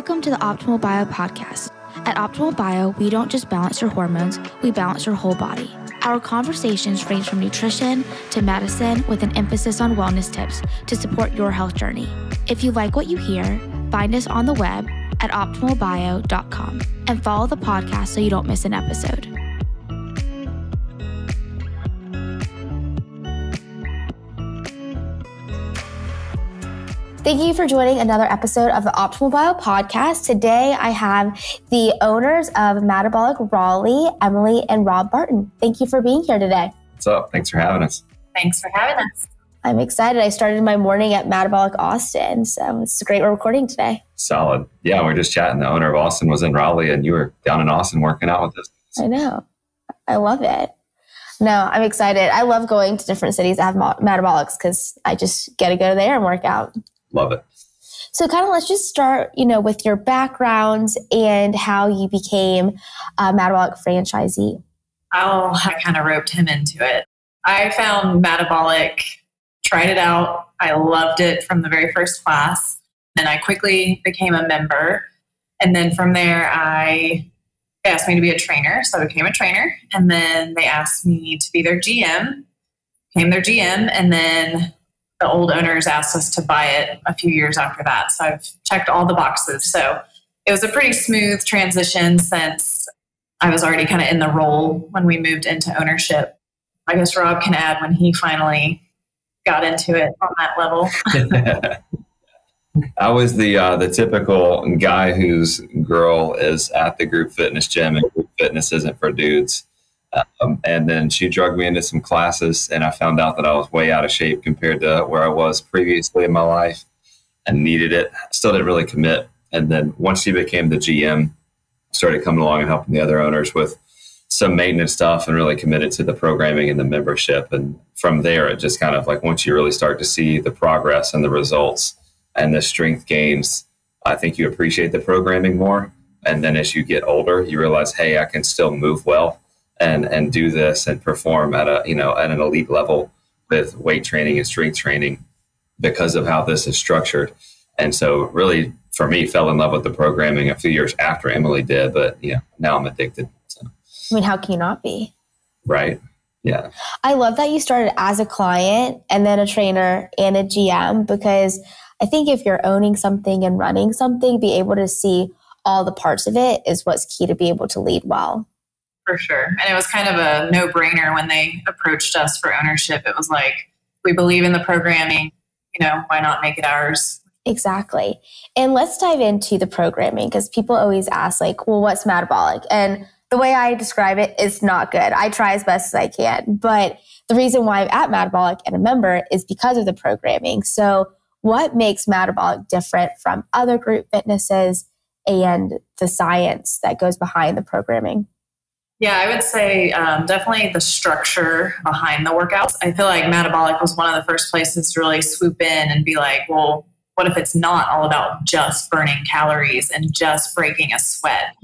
Welcome to the Optimal Bio podcast. At Optimal Bio, we don't just balance your hormones, we balance your whole body. Our conversations range from nutrition to medicine with an emphasis on wellness tips to support your health journey. If you like what you hear, find us on the web at optimalbio.com and follow the podcast so you don't miss an episode. Thank you for joining another episode of the Optimal Bio podcast. Today, I have the owners of MADabolic Raleigh, Emily and Rob Barton. Thank you for being here today. What's up? Thanks for having us. Thanks for having us. I'm excited. I started my morning at MADabolic Austin, so it's great we're recording today. Solid. Yeah, we were just chatting. The owner of Austin was in Raleigh, and you were down in Austin working out with us. I know. I love it. No, I'm excited. I love going to different cities that have MADabolics because I just get to go there and work out. Love it. So let's just start, with your backgrounds and how you became a MADabolic franchisee. I kind of roped him into it. I found MADabolic, tried it out. I loved it from the very first class. And I quickly became a member. And then from there, they asked me to be a trainer. So I became a trainer. And then they asked me to be their GM, became their GM. And then the old owners asked us to buy it a few years after that. So I've checked all the boxes. So it was a pretty smooth transition since I was already kind of in the role when we moved into ownership. I guess Rob can add when he finally got into it on that level. I was the typical guy whose girl is at the group fitness gym, and group fitness isn't for dudes. And then she drugged me into some classes, and I found out that I was way out of shape compared to where I was previously in my life and needed it. Still didn't really commit. And then once she became the GM, started coming along and helping the other owners with some maintenance stuff and really committed to the programming and the membership. And from there, it just kind of like once you really start to see the progress and the results and the strength gains, I think you appreciate the programming more. And then as you get older, you realize, hey, I can still move well and do this and perform at at an elite level with weight training and strength training because of how this is structured. And so really for me, fell in love with the programming a few years after Emily did, but now I'm addicted. So. How can you not be? Right. Yeah. I love that you started as a client and then a trainer and a GM, because I think if you're owning something and running something, be able to see all the parts of it is what's key to be able to lead well. For sure. And it was kind of a no-brainer when they approached us for ownership. It was like, we believe in the programming, why not make it ours? Exactly. And let's dive into the programming, because people always ask well, what's MADabolic? And the way I describe it is not good. I try as best as I can. But the reason why I'm at MADabolic and a member is because of the programming. So what makes MADabolic different from other group fitnesses and the science that goes behind the programming? Yeah, I would say definitely the structure behind the workouts. I feel like MADabolic was one of the first places to really swoop in and be like, well, what if it's not all about just burning calories and just breaking a sweat?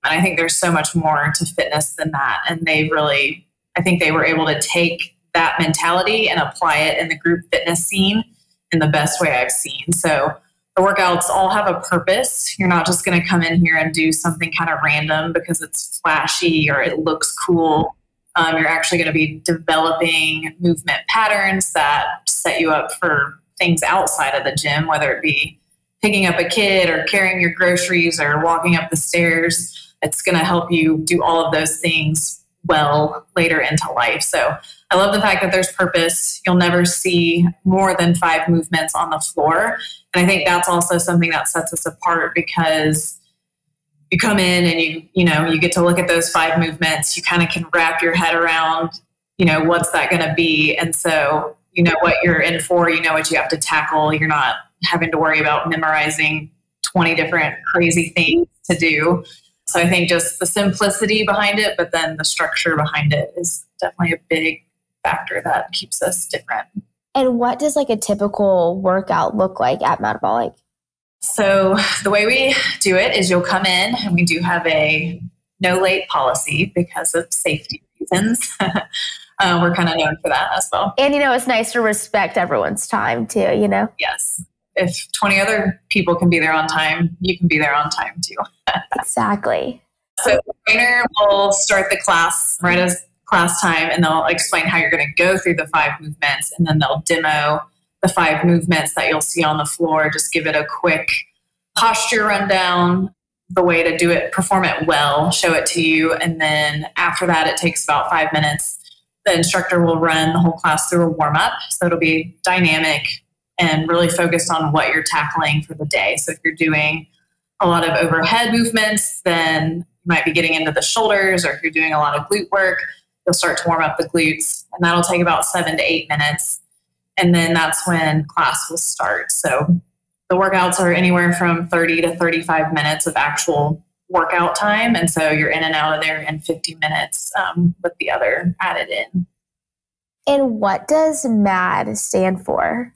And I think there's so much more to fitness than that. And I think they were able to take that mentality and apply it in the group fitness scene in the best way I've seen. So the workouts all have a purpose. You're not just going to come in here and do something kind of random because it's flashy or it looks cool. You're actually going to be developing movement patterns that set you up for things outside of the gym, whether it be picking up a kid or carrying your groceries or walking up the stairs. It's going to help you do all of those things well later into life. So I love the fact that there's purpose. You'll never see more than 5 movements on the floor. And I think that's also something that sets us apart, because you come in and you get to look at those 5 movements. You kind of can wrap your head around, what's that going to be? And so you know what you're in for, you know what you have to tackle. You're not having to worry about memorizing 20 different crazy things to do. So I think just the simplicity behind it, but then the structure behind it is definitely a big factor that keeps us different. And what does a typical workout look like at MADabolic? So the way we do it is you'll come in, and we do have a no late policy because of safety reasons. We're kind of known for that as well. And, it's nice to respect everyone's time too, Yes. if 20 other people can be there on time, you can be there on time too. Exactly. So the trainer will start the class right as class time, and they'll explain how you're going to go through the 5 movements, and then they'll demo the 5 movements that you'll see on the floor. Just give it a quick posture rundown, the way to do it, perform it well, show it to you. And then after that, it takes about 5 minutes. The instructor will run the whole class through a warm-up. So it'll be dynamic and really focused on what you're tackling for the day. So if you're doing a lot of overhead movements, then you might be getting into the shoulders, or if you're doing a lot of glute work, you'll start to warm up the glutes, and that'll take about 7 to 8 minutes. And then that's when class will start. So the workouts are anywhere from 30 to 35 minutes of actual workout time. And so you're in and out of there in 50 minutes with the other added in. And what does MAD stand for?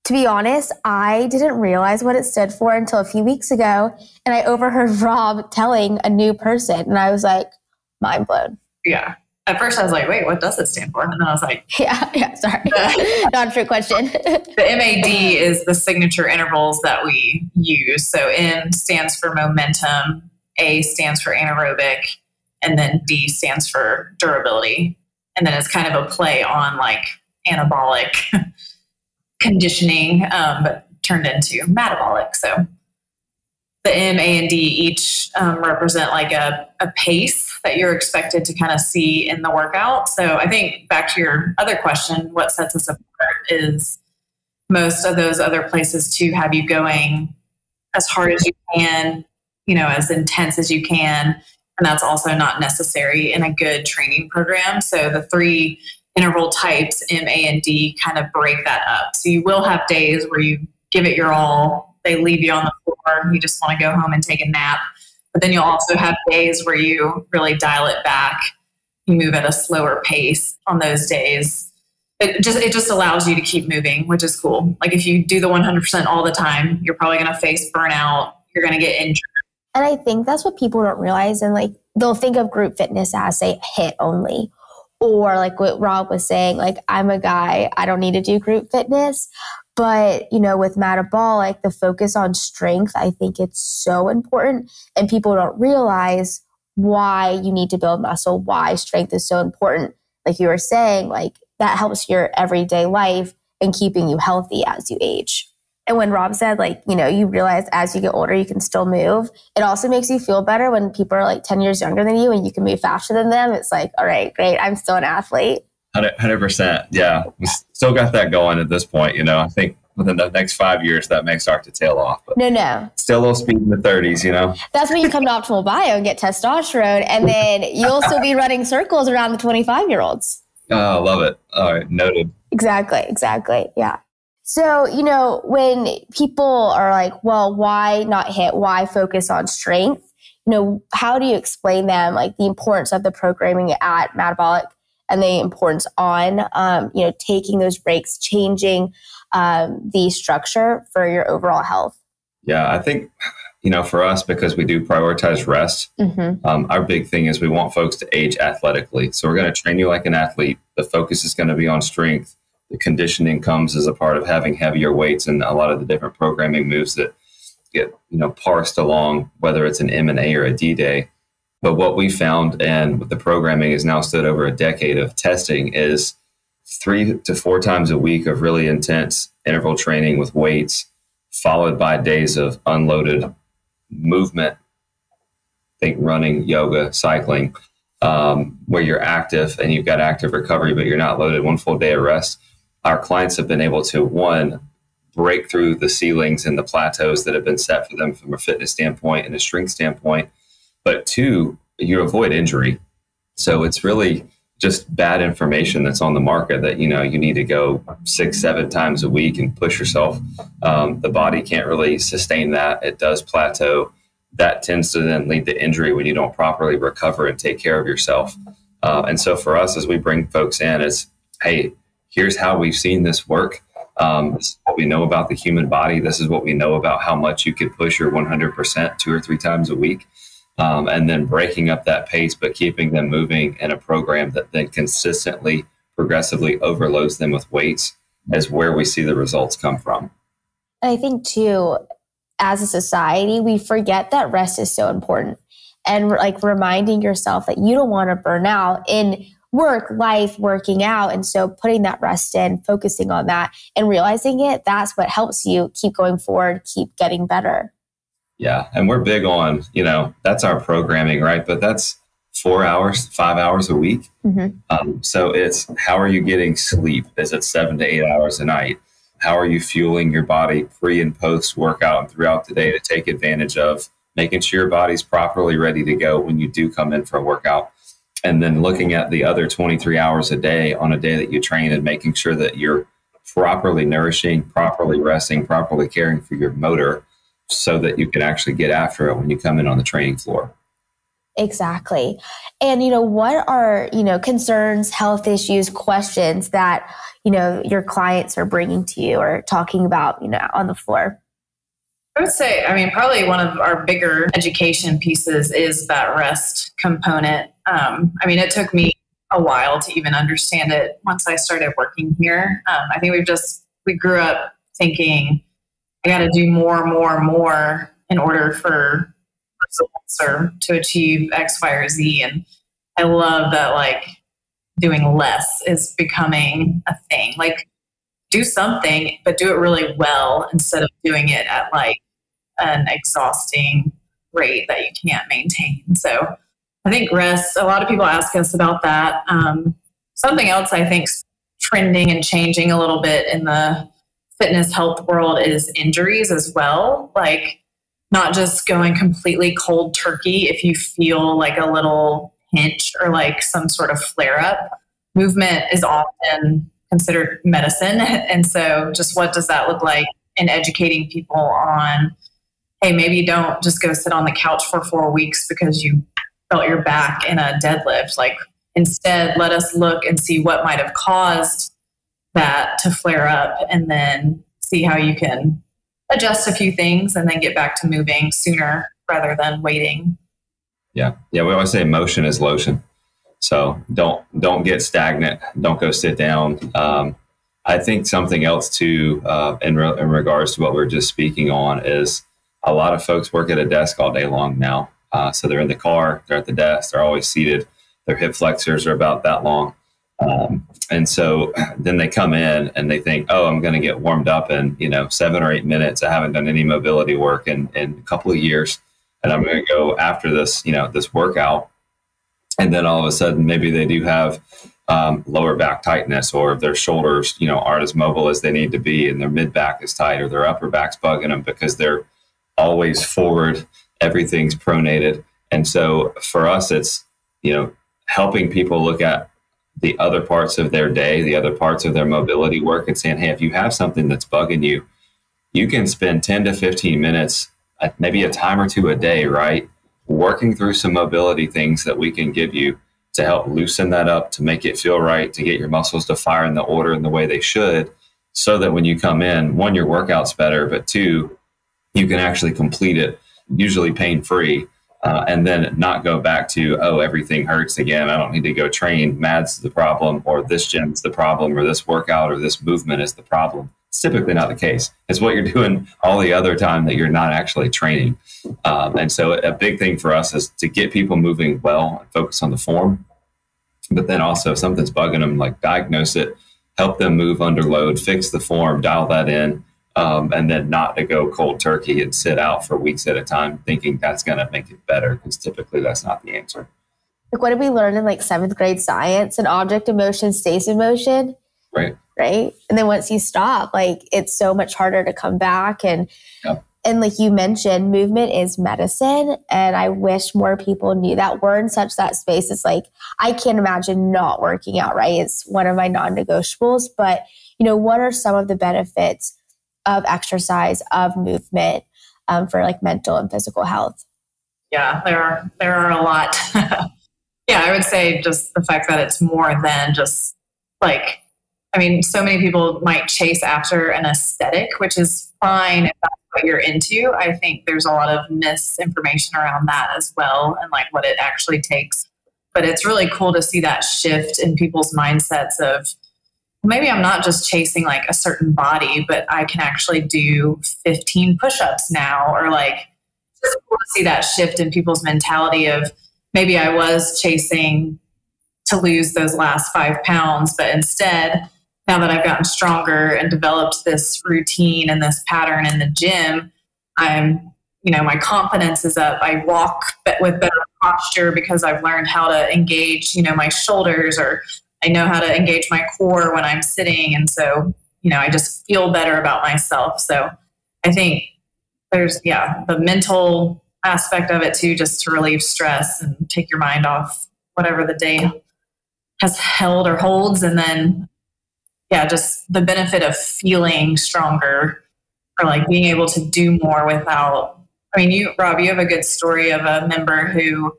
To be honest, I didn't realize what it stood for until a few weeks ago. And I overheard Rob telling a new person, and I was like, mind blown. Yeah. At first I was like, wait, what does it stand for? And then I was like, yeah, sorry. Not a trick question. The MAD is the signature intervals that we use. So M stands for momentum, A stands for anaerobic, and then D stands for durability. And then it's kind of a play on like anabolic conditioning, but turned into metabolic. So the M, A, and D each represent like a pace that you're expected to kind of see in the workout. So I think back to your other question, what sets us apart is most of those other places too have you going as hard as you can, as intense as you can. And that's also not necessary in a good training program. So the 3 interval types, M, A, and D, kind of break that up. So you will have days where you give it your all. They leave you on the floor. You just want to go home and take a nap. But then you'll also have days where you really dial it back. You move at a slower pace on those days. It just allows you to keep moving, which is cool. Like if you do the 100% all the time, you're probably going to face burnout. You're going to get injured. And I think that's what people don't realize. And like they'll think of group fitness as say HIIT only. Or like what Rob was saying, like I'm a guy, I don't need to do group fitness. But, with MADabolic, the focus on strength, I think it's so important. And people don't realize why you need to build muscle, why strength is so important. Like you were saying, like that helps your everyday life and keeping you healthy as you age. And when Rob said, like, you realize as you get older, you can still move. It also makes you feel better when people are like 10 years younger than you and you can move faster than them. It's like, all right, great. I'm still an athlete. 100%. Yeah. We still got that going at this point. I think within the next 5 years, that may start to tail off. But no. Still a little speed in the 30s, That's when you come to Optimal Bio and get testosterone. And then you'll still be running circles around the 25-year-olds. Oh, I love it. All right. Noted. Exactly. Yeah. So, when people are like, well, why not HIIT? Why focus on strength? How do you explain them like the importance of the programming at MADabolic and the importance on, taking those breaks, changing the structure for your overall health? Yeah, I think, for us, because we do prioritize rest, our big thing is we want folks to age athletically. So we're going to train you like an athlete. The focus is going to be on strength. The conditioning comes as a part of having heavier weights and a lot of the different programming moves that get, parsed along, whether it's an M and A or a D day. But what we found, and the programming has now stood over a decade of testing, is 3 to 4 times a week of really intense interval training with weights, followed by days of unloaded movement, think running, yoga, cycling, where you're active and you've got active recovery, but you're not loaded, 1 full day of rest. Our clients have been able to, 1, break through the ceilings and the plateaus that have been set for them from a fitness standpoint and a strength standpoint. But 2, you avoid injury. So it's really just bad information that's on the market that, you need to go 6, 7 times a week and push yourself. The body can't really sustain that. It does plateau. That tends to then lead to injury when you don't properly recover and take care of yourself. And so for us, as we bring folks in, it's, hey, here's how we've seen this work. This is what we know about the human body. This is what we know about how much you could push your 100% 2 or 3 times a week. And then breaking up that pace, but keeping them moving in a program that then consistently, progressively overloads them with weights is where we see the results come from. And I think too, as a society, we forget that rest is so important, and like reminding yourself that you don't want to burn out in work, life, working out. And so putting that rest in, focusing on that and realizing it, that's what helps you keep going forward, keep getting better. Yeah. And we're big on, that's our programming, right? But that's 4 hours, 5 hours a week. So it's, how are you getting sleep? Is it 7 to 8 hours a night? How are you fueling your body pre and post workout and throughout the day to take advantage of making sure your body's properly ready to go when you do come in for a workout? And then looking at the other 23 hours a day on a day that you train and making sure that you're properly nourishing, properly resting, properly caring for your motor so that you can actually get after it when you come in on the training floor. Exactly. And, what are, concerns, health issues, questions that, your clients are bringing to you or talking about, on the floor? I would say, probably one of our bigger education pieces is that rest component. It took me a while to even understand it once I started working here. I think we grew up thinking I got to do more in order for results or to achieve X, Y, or Z. And I love that, like, doing less is becoming a thing. Like, do something, but do it really well instead of doing it at like an exhausting rate that you can't maintain. So I think rest, a lot of people ask us about that. Something else I think trending and changing a little bit in the fitness health world is injuries as well. Like, not just going completely cold turkey if you feel like a little pinch or like some sort of flare up. Movement is often considered medicine. And so just what does that look like in educating people on, hey, maybe don't just go sit on the couch for 4 weeks because you felt your back in a deadlift. Like, instead, let us look and see what might have caused that to flare up and then see how you can adjust a few things and then get back to moving sooner rather than waiting. Yeah. We always say motion is lotion. So don't get stagnant. Don't go sit down. I think something else too, in regards to what we were just speaking on, is a lot of folks work at a desk all day long now. So they're in the car, they're at the desk, they're always seated. Their hip flexors are about that long. And so then they come in and they think, oh, I'm going to get warmed up in, 7 or 8 minutes. I haven't done any mobility work in a couple of years. And I'm going to go after this, this workout. And then all of a sudden, maybe they do have lower back tightness, or their shoulders, aren't as mobile as they need to be, and their mid back is tight, or their upper back's bugging them because they're always forward. Everything's pronated. And so for us, it's, helping people look at the other parts of their day, the other parts of their mobility work, and saying, hey, if you have something that's bugging you, you can spend 10 to 15 minutes, maybe a time or two a day, right, working through some mobility things that we can give you to help loosen that up, to make it feel right, to get your muscles to fire in the order and the way they should, so that when you come in, one, your workout's better, but two, you can actually complete it, usually pain-free, and then not go back to, oh, everything hurts again, I don't need to go train, MAD's the problem, or this gym's the problem, or this workout or this movement is the problem. It's typically not the case. It's what you're doing all the other time that you're not actually training. And so a big thing for us is to get people moving well and focus on the form, but then also if something's bugging them, like, diagnose it, help them move under load, fix the form, dial that in, and then not to go cold turkey and sit out for weeks at a time thinking that's going to make it better, because typically that's not the answer. Like, what did we learn in like 7th grade science? An object in motion stays in motion. Right. And then once you stop, like, it's so much harder to come back. And like you mentioned, movement is medicine. And I wish more people knew that. We're in such that space. It's like, I can't imagine not working out, right? It's one of my non-negotiables. But, what are some of the benefits of exercise, of movement, for like mental and physical health? Yeah, there are a lot. Yeah, I would say just the fact that it's more than just like, so many people might chase after an aesthetic, which is fine if that's what you're into. I think there's a lot of misinformation around that as well, and like what it actually takes. But it's really cool to see that shift in people's mindsets of, maybe I'm not just chasing like a certain body, but I can actually do 15 push-ups now, or like just cool to see that shift in people's mentality of maybe I was chasing to lose those last 5 pounds, but instead, now that I've gotten stronger and developed this routine and this pattern in the gym, my confidence is up. I walk with better posture because I've learned how to engage, my shoulders, or I know how to engage my core when I'm sitting. And so, I just feel better about myself. So I think there's, the mental aspect of it too, just to relieve stress and take your mind off whatever the day has held or holds. And then, just the benefit of feeling stronger, or like being able to do more without, Rob, you have a good story of a member who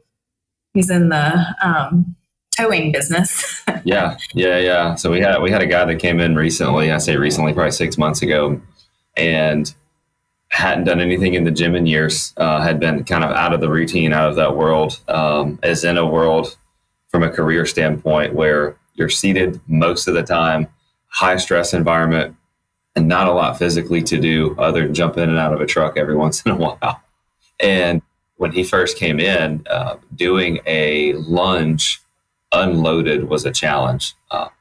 he's in the towing business. Yeah. So we had a guy that came in recently. I say recently, probably 6 months ago, and hadn't done anything in the gym in years. Had been kind of out of the routine, out of that world. Is in a world from a career standpoint where you're seated most of the time, high stress environment, and not a lot physically to do other than jump in and out of a truck every once in a while. And when he first came in, doing a lunge unloaded was a challenge.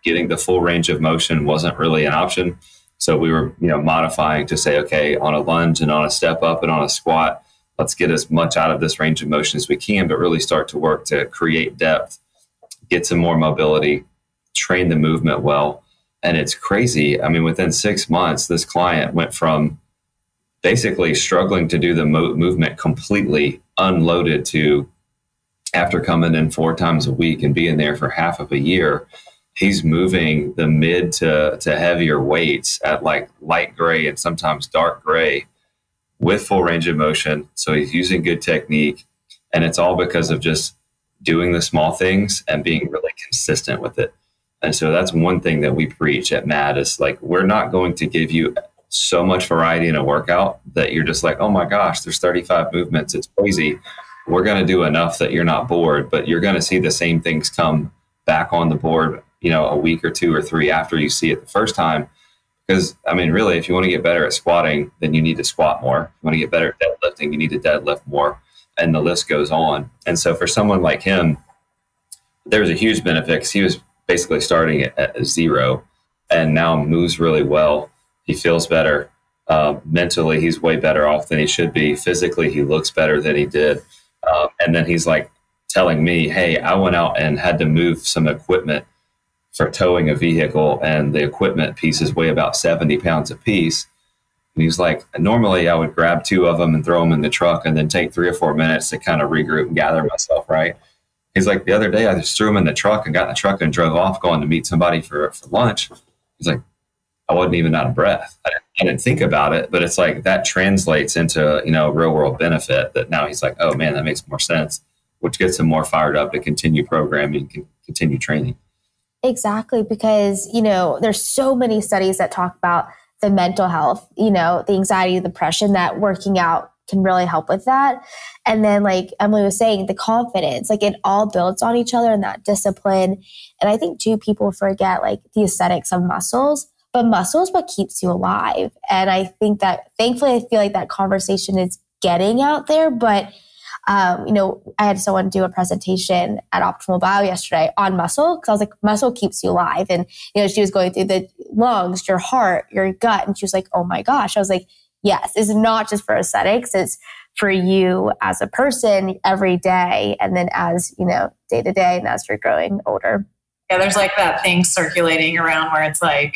Getting the full range of motion wasn't really an option. So we were, modifying to say, okay, on a lunge and on a step up and on a squat, let's get as much out of this range of motion as we can, but really start to work to create depth, get some more mobility, train the movement well. And it's crazy. Within 6 months, this client went from basically struggling to do the movement completely unloaded to, after coming in 4 times a week and being there for half of a year, he's moving the mid to heavier weights at like light gray and sometimes dark gray with full range of motion. So he's using good technique, and it's all because of just doing the small things and being really consistent with it. And so that's one thing that we preach at MAD is like, we're not going to give you so much variety in a workout that you're just like, oh my gosh, there's 35 movements. It's crazy. We're going to do enough that you're not bored, but you're going to see the same things come back on the board, a week or 2 or 3 after you see it the first time. Because, really, if you want to get better at squatting, then you need to squat more. If you want to get better at deadlifting, you need to deadlift more. And the list goes on. And so for someone like him, there's a huge benefit because he was basically starting at 0 and now moves really well. He feels better. Mentally, he's way better off than he should be. Physically, he looks better than he did. And then he's like telling me, hey, I went out and had to move some equipment for towing a vehicle, and the equipment pieces weigh about 70 pounds a piece. And he's like, normally I would grab 2 of them and throw them in the truck and then take 3 or 4 minutes to kind of regroup and gather myself, right? He's like, the other day I just threw them in the truck and got in the truck and drove off going to meet somebody for lunch. He's like, I wasn't even out of breath. I didn't think about it, but it's like that translates into, real world benefit that now he's like, oh man, that makes more sense, which gets him more fired up to continue programming and continue training. Exactly. Because, there's so many studies that talk about the mental health, the anxiety, the depression, that working out can really help with that. And then like Emily was saying, the confidence, like it all builds on each other and that discipline. And I think too, people forget like the aesthetics of muscles, but muscle is what keeps you alive. And I think that thankfully, I feel like that conversation is getting out there, but I had someone do a presentation at Optimal Bio yesterday on muscle, because I was like, muscle keeps you alive. And, she was going through the lungs, your heart, your gut. And she was like, oh my gosh. I was like, yes, it's not just for aesthetics. It's for you as a person every day. And then as, day to day and as you're growing older. Yeah, there's like that thing circulating around where it's like,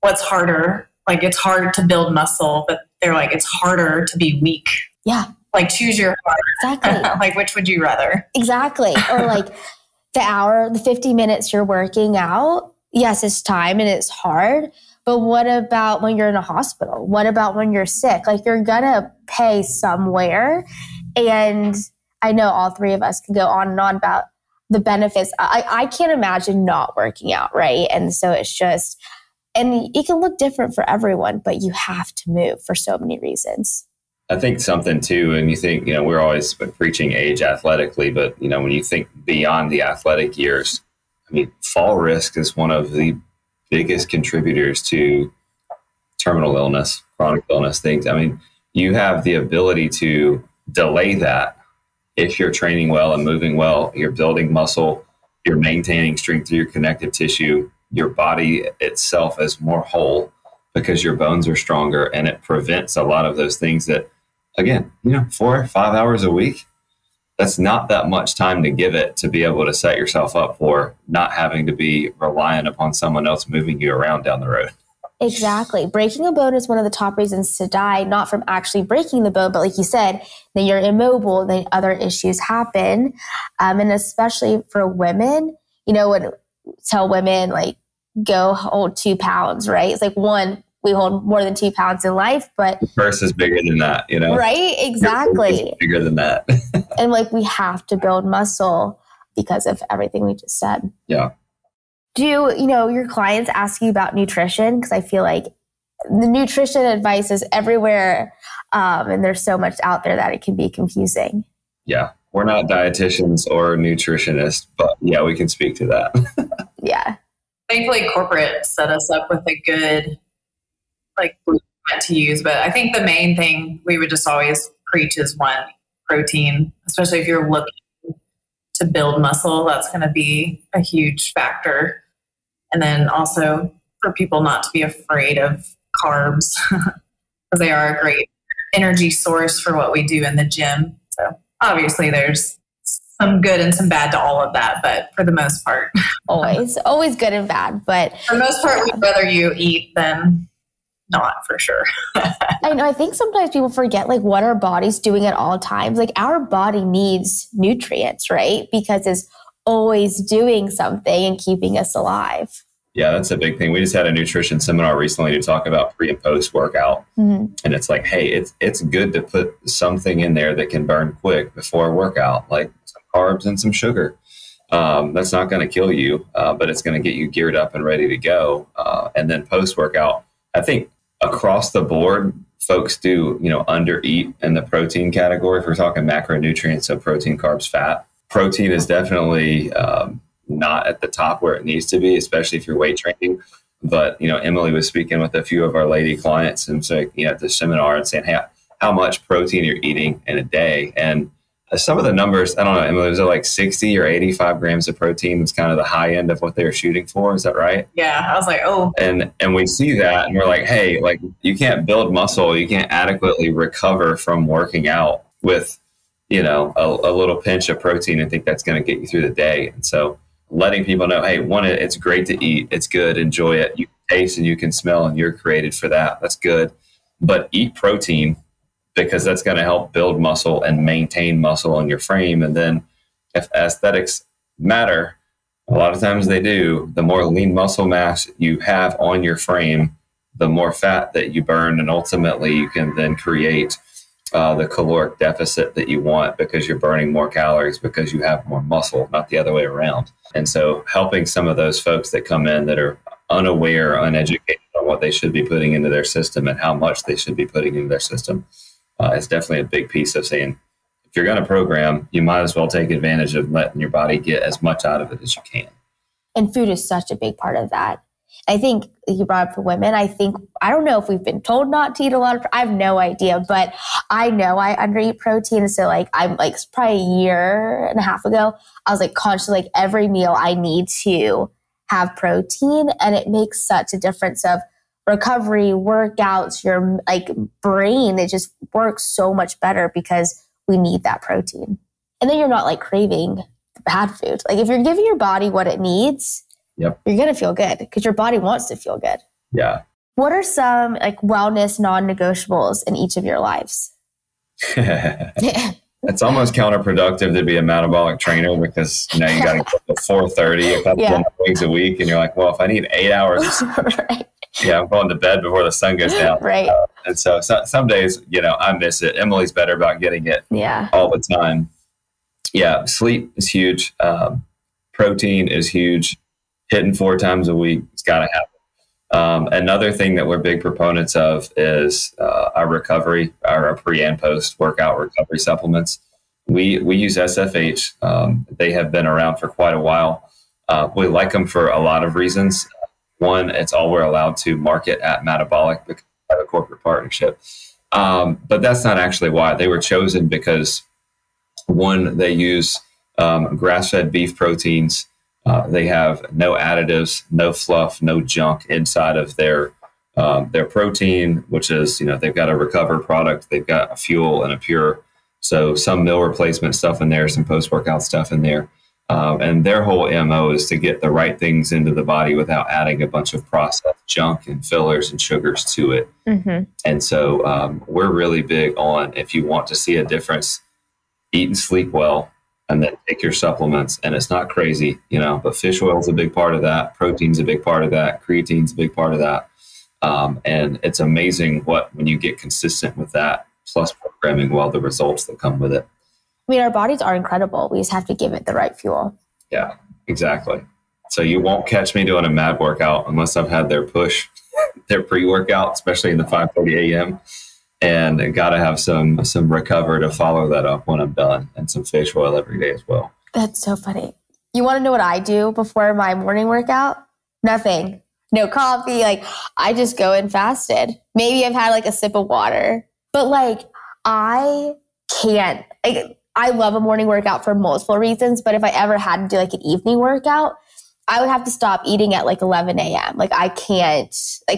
what's harder? Like it's hard to build muscle, but they're like, it's harder to be weak. Yeah. Like choose your heart. Exactly. Like which would you rather? Exactly. Or like the 50 minutes you're working out. Yes, it's time and it's hard. But what about when you're in a hospital? What about when you're sick? Like you're going to pay somewhere. And I know all 3 of us can go on and on about the benefits. I can't imagine not working out, right? And so it's just, and it can look different for everyone, but you have to move for so many reasons. I think something too, and you think, we're always preaching age athletically, but, when you think beyond the athletic years, fall risk is one of the biggest contributors to terminal illness, chronic illness, things. I mean, you have the ability to delay that if you're training well and moving well, you're building muscle, you're maintaining strength through your connective tissue, your body itself is more whole because your bones are stronger, and it prevents a lot of those things that, again, 4 or 5 hours a week, that's not that much time to give it to be able to set yourself up for not having to be reliant upon someone else moving you around down the road. Exactly. Breaking a bone is one of the top reasons to die, not from actually breaking the bone, but like you said, then you're immobile, then other issues happen. And especially for women, when tell women like, go hold 2 pounds, right? It's like we hold more than 2 pounds in life, but the purse is bigger than that, Right? Exactly. Bigger than that. And like, we have to build muscle because of everything we just said. Yeah. Do your clients ask you about nutrition? Because I feel like the nutrition advice is everywhere, and there's so much out there that it can be confusing. Yeah. We're not dietitians or nutritionists, but yeah, we can speak to that. Yeah. Thankfully, corporate set us up with a good blueprint to use. But I think the main thing we would just always preach is protein, especially if you're looking to build muscle. That's going to be a huge factor. And then also for people not to be afraid of carbs, because they are a great energy source for what we do in the gym. So obviously there's some good and some bad to all of that, but for the most part, always good and bad. But for the most part, we'd rather you eat than not, for sure. I know. I think sometimes people forget like what our body's doing at all times. Like our body needs nutrients, right? Because it's always doing something and keeping us alive. Yeah, that's a big thing. We just had a nutrition seminar recently to talk about pre and post workout. Mm-hmm. And it's like, hey, it's good to put something in there that can burn quick before a workout, like some carbs and some sugar. That's not going to kill you, but it's going to get you geared up and ready to go. And then post workout, I think across the board, folks do, undereat in the protein category. If we're talking macronutrients, so protein, carbs, fat. Protein is definitely not at the top where it needs to be, especially if you're weight training. But, Emily was speaking with a few of our lady clients and so, at the seminar and saying, hey, how much protein you're eating in a day. And some of the numbers, I don't know, Emily, was it like 60 or 85 grams of protein was kind of the high end of what they were shooting for? Is that right? Yeah. I was like, oh. And we see that and we're like, hey, like you can't build muscle. You can't adequately recover from working out with, a little pinch of protein and think that's going to get you through the day. And so letting people know, hey, one, it's great to eat. It's good. Enjoy it. You can taste and you can smell and you're created for that. That's good. But eat protein because that's going to help build muscle and maintain muscle in your frame. And then if aesthetics matter, a lot of times they do, the more lean muscle mass you have on your frame, the more fat that you burn. And ultimately you can then create the caloric deficit that you want because you're burning more calories because you have more muscle, not the other way around. And so helping some of those folks that come in that are unaware, uneducated on what they should be putting into their system and how much they should be putting into their system is definitely a big piece of saying, if you're going to program, you might as well take advantage of letting your body get as much out of it as you can. And food is such a big part of that. I think you brought up for women. I don't know if we've been told not to eat a lot of, I have no idea, but I know I undereat protein. So I'm probably a year and a half ago, I was consciously every meal I need to have protein, and it makes such a difference of recovery, workouts, your brain. It just works so much better because we need that protein. And then you're not craving bad food. If you're giving your body what it needs, yep, you're going to feel good because your body wants to feel good. Yeah. What are some wellness non-negotiables in each of your lives? It's almost counterproductive to be a metabolic trainer because you got to get to 4:30 a couple of days a week. And you're like, well, if I need 8 hours, right. Yeah, I'm going to bed before the sun goes down. Right. And so some days, I miss it. Emily's better about getting it all the time. Yeah. Sleep is huge. Protein is huge. Hitting 4 times a week, it's got to happen. Another thing that we're big proponents of is our recovery, our pre and post workout recovery supplements. We use SFH. They have been around for quite a while. We like them for a lot of reasons. One, it's all we're allowed to market at MADabolic because we have a corporate partnership. But that's not actually why. They were chosen because, one, they use grass-fed beef proteins. They have no additives, no fluff, no junk inside of their protein, which is, they've got a recover product, they've got a fuel and a pure. So some meal replacement stuff in there, some post-workout stuff in there. And their whole MO is to get the right things into the body without adding a bunch of processed junk and fillers and sugars to it. Mm-hmm. And so we're really big on, if you want to see a difference, eat and sleep well, and then take your supplements. And it's not crazy, but fish oil is a big part of that. Protein's a big part of that. Creatine's a big part of that. And it's amazing when you get consistent with that, plus programming well, the results that come with it. I mean, our bodies are incredible. We just have to give it the right fuel. Yeah, exactly. So you won't catch me doing a MAD workout unless I've had their push, their pre-workout, especially in the 5:30 a.m. And I got to have some recover to follow that up when I'm done, and some fish oil every day as well. That's so funny. You want to know what I do before my morning workout? Nothing. No coffee. I just go in fasted. Maybe I've had a sip of water, but I can't. I love a morning workout for multiple reasons, but if I ever had to do an evening workout, I would have to stop eating at 11 a.m. I can't,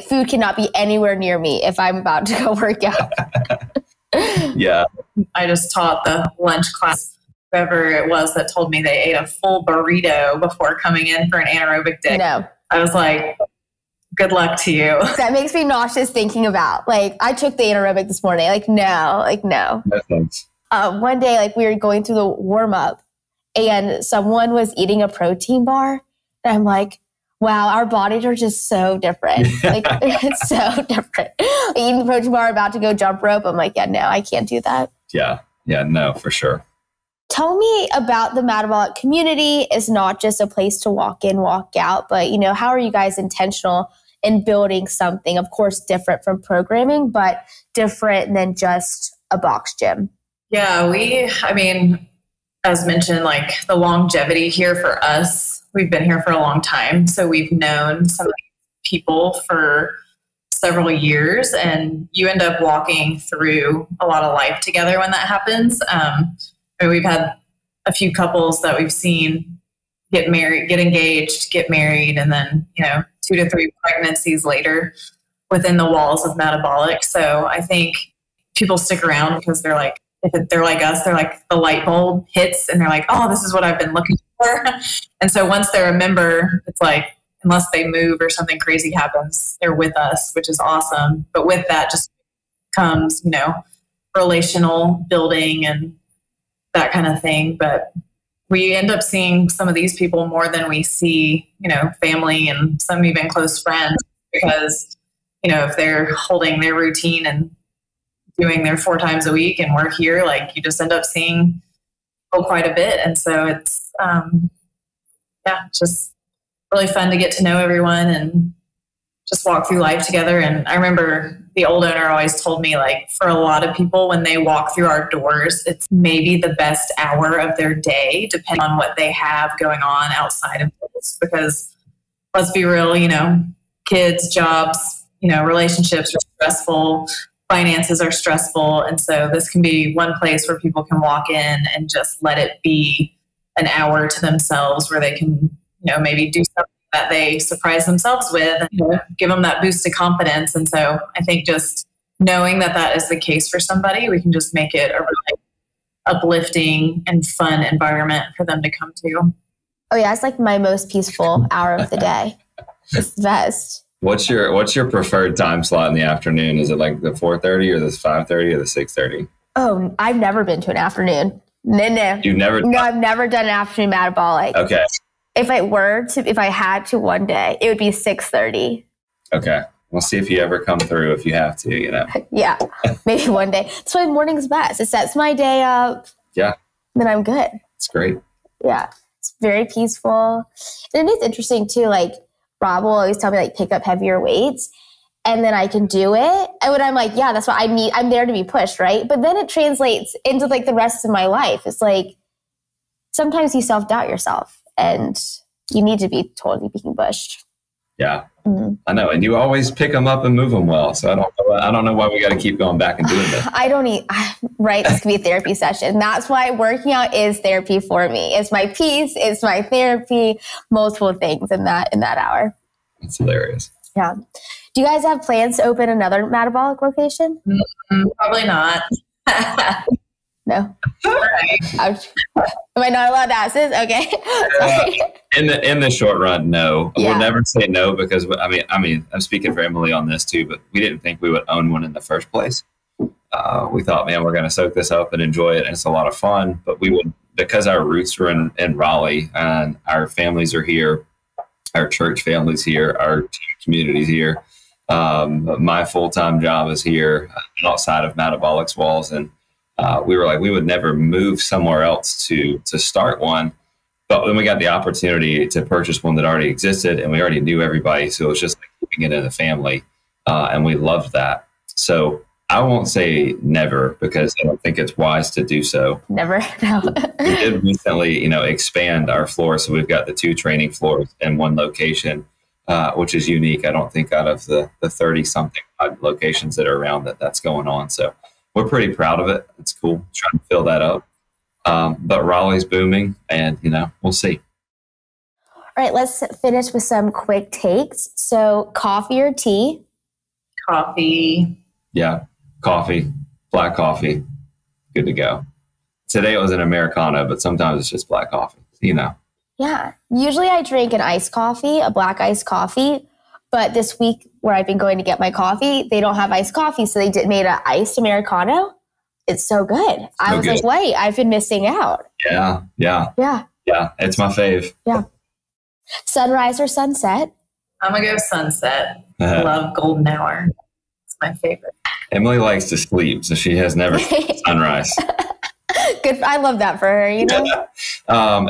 food cannot be anywhere near me if I'm about to go work out. Yeah. I just taught the lunch class, whoever it was that told me they ate a full burrito before coming in for an anaerobic day. No. I was like, good luck to you. That makes me nauseous thinking about, I took the anaerobic this morning. No. No thanks. One day, we were going through the warm up and someone was eating a protein bar. And I'm like, wow, our bodies are just so different. It's so different. Eating the protein bar, about to go jump rope. I'm like, yeah, no, I can't do that. Yeah, no, for sure. Tell me about the MADabolic community. It's not just a place to walk in, walk out, but how are you guys intentional in building something, of course, different from programming, but different than just a box gym? Yeah, as mentioned, the longevity here for us, we've been here for a long time. So we've known some of these people for several years, and you end up walking through a lot of life together when that happens. We've had a few couples that we've seen get married, get engaged, get married, and then, 2 to 3 pregnancies later within the walls of MADabolic. So I think people stick around because they're if they're like us, they're the light bulb hits and they're like, oh, this is what I've been looking for. And so once they're a member, it's unless they move or something crazy happens, they're with us, which is awesome. But with that just comes, relational building and that kind of thing. But we end up seeing some of these people more than we see, family and some even close friends, because, if they're holding their routine and doing their 4 times a week and we're here, you just end up seeing quite a bit. And so it's, just really fun to get to know everyone and just walk through life together. And I remember the old owner always told me, for a lot of people, when they walk through our doors, it's maybe the best hour of their day, depending on what they have going on outside of this. Because let's be real, kids, jobs, relationships are stressful. Finances are stressful. And so this can be one place where people can walk in and just let it be an hour to themselves where they can, maybe do something that they surprise themselves with and give them that boost of confidence. And so I think just knowing that that is the case for somebody, we can just make it a really uplifting and fun environment for them to come to. Oh yeah, it's my most peaceful hour of the day. It's the best. What's your preferred time slot in the afternoon? Is it the 4:30 or the 5:30 or the 6:30? Oh, I've never been to an afternoon. No. You've never? No, I've never done an afternoon MADabolic. Okay. If I had to one day, it would be 6:30. Okay. We'll see if you ever come through if you have to, Yeah, maybe one day. That's why morning's best. It sets my day up. Yeah. Then I'm good. It's great. Yeah. It's very peaceful. And it is interesting too, Rob will always tell me pick up heavier weights and then I can do it. And when I'm yeah, that's what I need. I'm there to be pushed, right? But then it translates into the rest of my life. It's sometimes you self-doubt yourself and you need to be totally being pushed. Yeah. Mm-hmm. I know. And you always pick them up and move them well. So I don't know why we got to keep going back and doing this. I don't need, right? This could be a therapy session. That's why working out is therapy for me. It's my peace. It's my therapy, multiple things in that hour. It's hilarious. Yeah. Do you guys have plans to open another MADabolic location? Probably not. No. Right. Am I not allowed to ask this? Okay. Sorry. In the short run, no. Yeah. We'll never say no because I mean, I'm speaking for Emily on this too, but we didn't think we would own one in the first place. We thought, man, we're going to soak this up and enjoy it, and it's a lot of fun. But we would, because our roots were in Raleigh and our families are here, our church families here, our communities here. My full-time job is here outside of MADabolic's walls, and we were like, we would never move somewhere else to start one. But when we got the opportunity to purchase one that already existed and we already knew everybody, so it was just like keeping it in the family, and we loved that. So I won't say never because I don't think it's wise to do so. Never. No. We did recently, expand our floor. So we've got the 2 training floors in one location, which is unique. I don't think out of the 30-something locations that are around that's going on. So we're pretty proud of it. It's cool trying to fill that up. But Raleigh's booming and, we'll see. All right, let's finish with some quick takes. So coffee or tea? Coffee. Yeah, coffee, black coffee, good to go. Today it was an Americano, but sometimes it's just black coffee, Yeah, usually I drink an iced coffee, a black iced coffee. But this week where I've been going to get my coffee, they don't have iced coffee. So they made an iced Americano. It's so good. I was like, wait, I've been missing out. Yeah. It's my fave. Yeah. Sunrise or sunset? I'm going to go sunset. I love golden hour. It's my favorite. Emily likes to sleep, so she has never sunrise. Good. I love that for her, Yeah.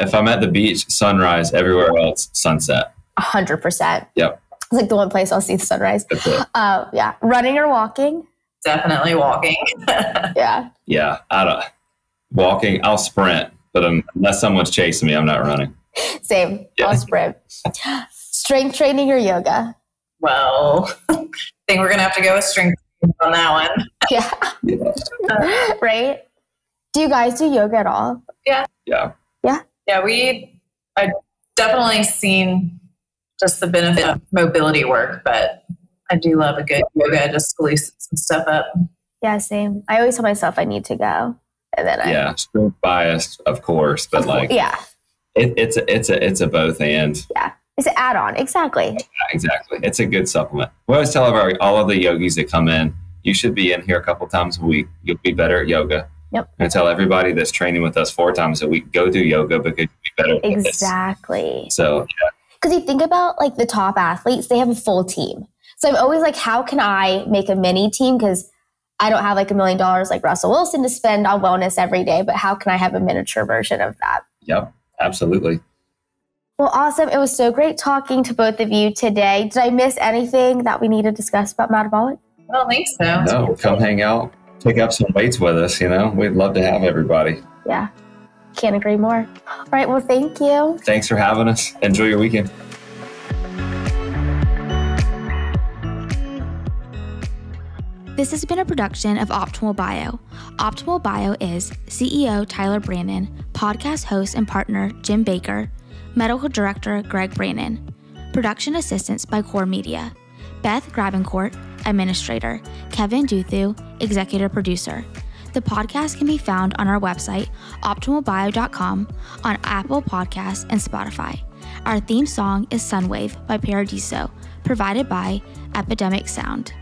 If I'm at the beach, sunrise. Everywhere else, sunset. 100%. Yep. It's like the one place I'll see the sunrise. That's it. Yeah. Running or walking? Definitely walking. Yeah. Yeah. Walking, I'll sprint, but unless someone's chasing me, I'm not running. Same. Yeah. I'll sprint. Strength training or yoga? Well, I think we're going to have to go with strength training on that one. Yeah. Right? Do you guys do yoga at all? Yeah. Yeah. Yeah. I've definitely seen just the benefit of mobility work, but I do love a good yoga just to loosen some stuff up. Yeah, same. I always tell myself I need to go. And then strength biased, of course, but it's a both and. Yeah. It's an add-on. Exactly. Yeah, exactly. It's a good supplement. We always tell all of the yogis that come in, you should be in here a couple times a week. You'll be better at yoga. Yep. And tell everybody that's training with us 4 times a week, go do yoga because you'll be better at this. Exactly. So, yeah. Because you think about like the top athletes, they have a full team. So I'm always like, how can I make a mini team? Because I don't have like $1 million like Russell Wilson to spend on wellness every day, but how can I have a miniature version of that? Yep, absolutely. Well, awesome. It was so great talking to both of you today. Did I miss anything that we need to discuss about MADabolic? I don't think so. No, come hang out, pick up some weights with us. We'd love to have everybody. Yeah, can't agree more. All right, well, thank you. Thanks for having us. Enjoy your weekend. This has been a production of Optimal Bio. Optimal Bio is CEO Tyler Brannon, podcast host and partner Jim Baker, medical director Greg Brannon, production assistance by Core Media, Beth Grabencourt, administrator, Kevin Duthu, executive producer. The podcast can be found on our website, optimalbio.com, on Apple Podcasts and Spotify. Our theme song is Sunwave by Paradiso, provided by Epidemic Sound.